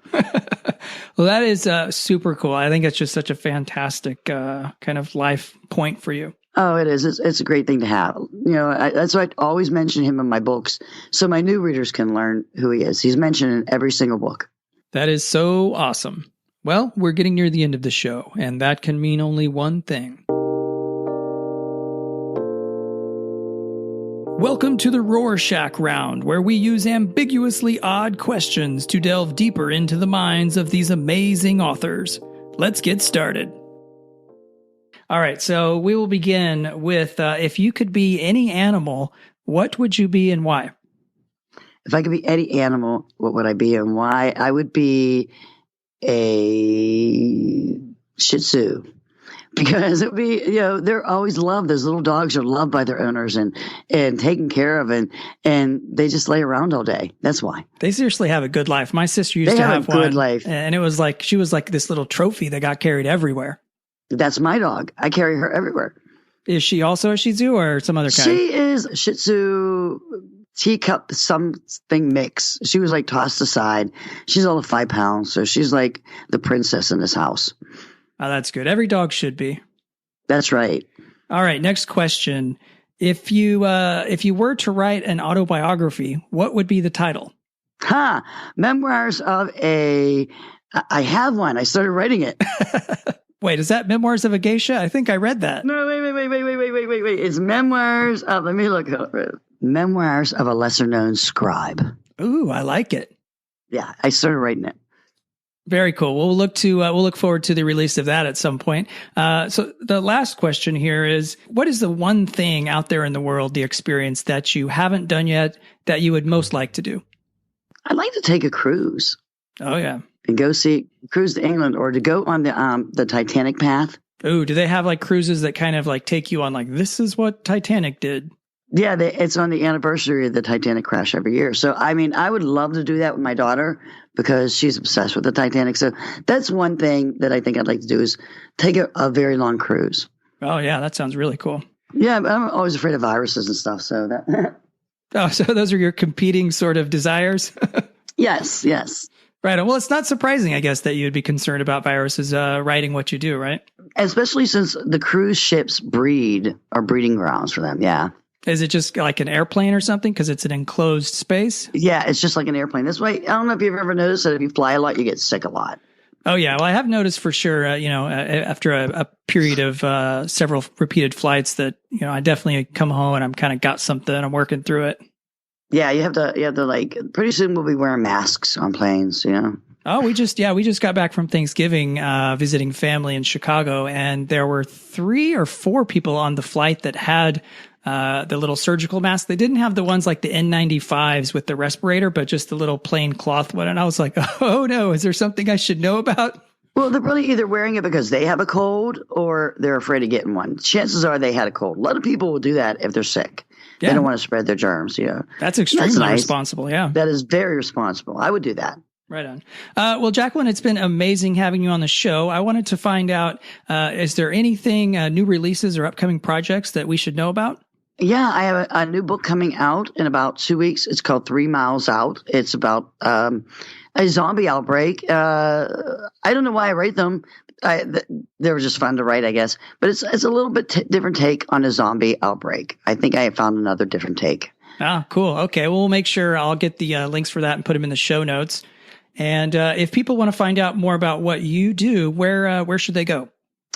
Well, that is super cool. I think it's just such a fantastic kind of life point for you. Oh, it is. It's a great thing to have. You know, that's why I always mention him in my books, so my new readers can learn who he is. He's mentioned in every single book. That is so awesome. Well, we're getting near the end of the show, and that can mean only one thing. Welcome to the Rorschach round, where we use ambiguously odd questions to delve deeper into the minds of these amazing authors. Let's get started. All right, so we will begin with, if you could be any animal, what would you be and why? If I could be any animal, what would I be and why? I would be a Shih Tzu. Because it would be, you know, they're always loved. Those little dogs are loved by their owners and taken care of, and they just lay around all day. That's why. They seriously have a good life. My sister used to have one. Good life. And it was like, she was like this little trophy that got carried everywhere. That's my dog. I carry her everywhere. Is she also a Shih Tzu or some other kind? She is a Shih Tzu teacup something mix. She was like tossed aside. She's all of 5 pounds, so she's like the princess in this house. Oh, that's good. Every dog should be. That's right. All right, next question. If you were to write an autobiography, what would be the title? Memoirs of a... I have one. I started writing it. Wait, is that Memoirs of a Geisha? I think I read that. No, wait. It's Memoirs of, let me look up it. Memoirs of a Lesser Known Scribe. Ooh, I like it. Yeah, I started writing it. Very cool. We'll look forward to the release of that at some point. So the last question here is, what is the one thing out there in the world, the experience that you haven't done yet that you would most like to do? I'd like to take a cruise. Oh, yeah. And cruise to England, or to go on the Titanic path. Ooh, do they have like cruises that kind of like take you on like, this is what Titanic did? Yeah, it's on the anniversary of the Titanic crash every year. So, I mean, I would love to do that with my daughter because she's obsessed with the Titanic. So that's one thing that I think I'd like to do is take a very long cruise. Oh, yeah, that sounds really cool. Yeah, but I'm always afraid of viruses and stuff. So that. Oh, so those are your competing sort of desires? Yes. Right. Well, it's not surprising, I guess, that you'd be concerned about viruses writing what you do, right? Especially since the cruise ships are breeding grounds for them. Yeah. Is it just like an airplane or something? Because it's an enclosed space? Yeah, it's just like an airplane. That's why, I don't know if you've ever noticed that if you fly a lot, you get sick a lot. Oh, yeah. Well, I have noticed for sure, after a period of several repeated flights that, I definitely come home and I'm kind of got something. I'm working through it. Yeah, you have to like, pretty soon we'll be wearing masks on planes, Oh, we just got back from Thanksgiving, visiting family in Chicago, and there were 3 or 4 people on the flight that had the little surgical mask. They didn't have the ones like the N95s with the respirator, but just the little plain cloth one. And I was like, oh no, is there something I should know about? Well, they're probably either wearing it because they have a cold or they're afraid of getting one. Chances are they had a cold. A lot of people will do that if they're sick. Yeah. They don't want to spread their germs. That's extremely nice. Responsible. Yeah. That is very responsible. I would do that. Right on. Well, Jacqueline, it's been amazing having you on the show. I wanted to find out, is there anything, new releases or upcoming projects that we should know about? Yeah, I have a new book coming out in about 2 weeks. It's called 3 Miles Out. It's about a zombie outbreak. I don't know why I write them. They were just fun to write, I guess. But it's a little bit different take on a zombie outbreak. I think I found another different take. Ah, cool. Okay, well, we'll make sure I'll get the links for that and put them in the show notes. And if people want to find out more about what you do, where should they go?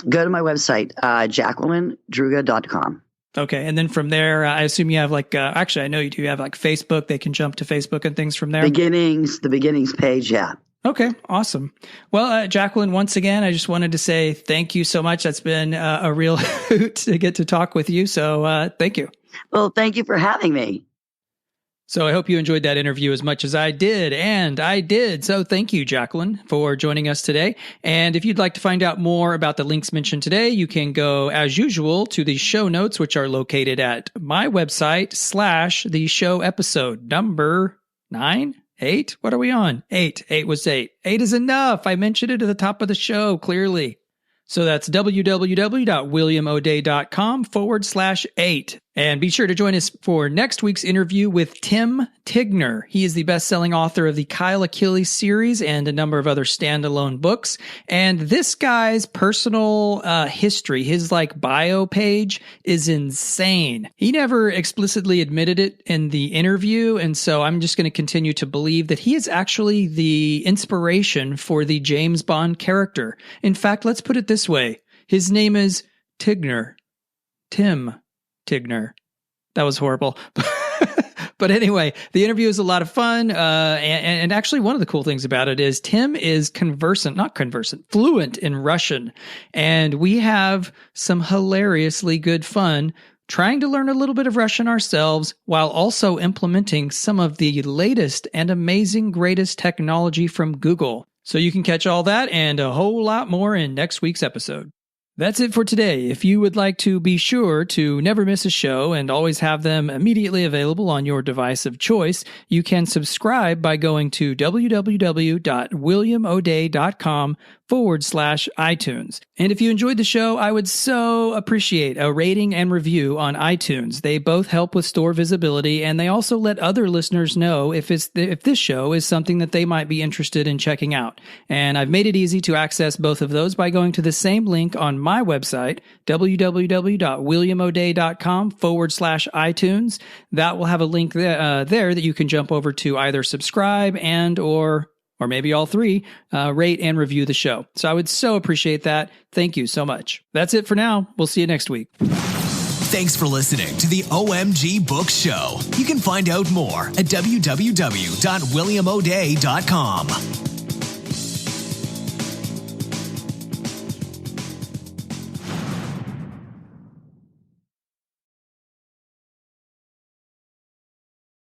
Go to my website, JacquelineDruga.com. Okay. And then from there, I assume you have like, actually, I know you do have like Facebook. They can jump to Facebook and things from there. The beginnings page. Yeah. Okay, awesome. Well, Jacqueline, once again, I just wanted to say thank you so much. That's been a real hoot to get to talk with you. So thank you. Well, thank you for having me. So I hope you enjoyed that interview as much as I did, and I did. So thank you, Jacqueline, for joining us today. And if you'd like to find out more about the links mentioned today, you can go, as usual, to the show notes, which are located at my website / the show episode number 9, 8. What are we on? 8. 8 was 8. 8 is enough. I mentioned it at the top of the show, clearly. So that's www.williamodea.com /8. And be sure to join us for next week's interview with Tim Tigner. He is the best-selling author of the Kyle Achilles series and a number of other standalone books. And this guy's personal history, his bio page, is insane. He never explicitly admitted it in the interview, and so I'm just going to continue to believe that he is actually the inspiration for the James Bond character. In fact, let's put it this way. His name is Tigner. Tim Tigner. That was horrible. But anyway, the interview is a lot of fun. And actually one of the cool things about it is Tim is fluent in Russian. And we have some hilariously good fun trying to learn a little bit of Russian ourselves while also implementing some of the latest and amazing greatest technology from Google. So you can catch all that and a whole lot more in next week's episode. That's it for today. If you would like to be sure to never miss a show and always have them immediately available on your device of choice, you can subscribe by going to www.williamodea.com /iTunes. And if you enjoyed the show, I would so appreciate a rating and review on iTunes. They both help with store visibility, and they also let other listeners know if this show is something that they might be interested in checking out. And I've made it easy to access both of those by going to the same link on my website, www.williamodea.com /iTunes. That will have a link there that you can jump over to either subscribe and or maybe all three, rate and review the show. So I would so appreciate that. Thank you so much. That's it for now. We'll see you next week. Thanks for listening to the OMG Book Show. You can find out more at www.williamodea.com.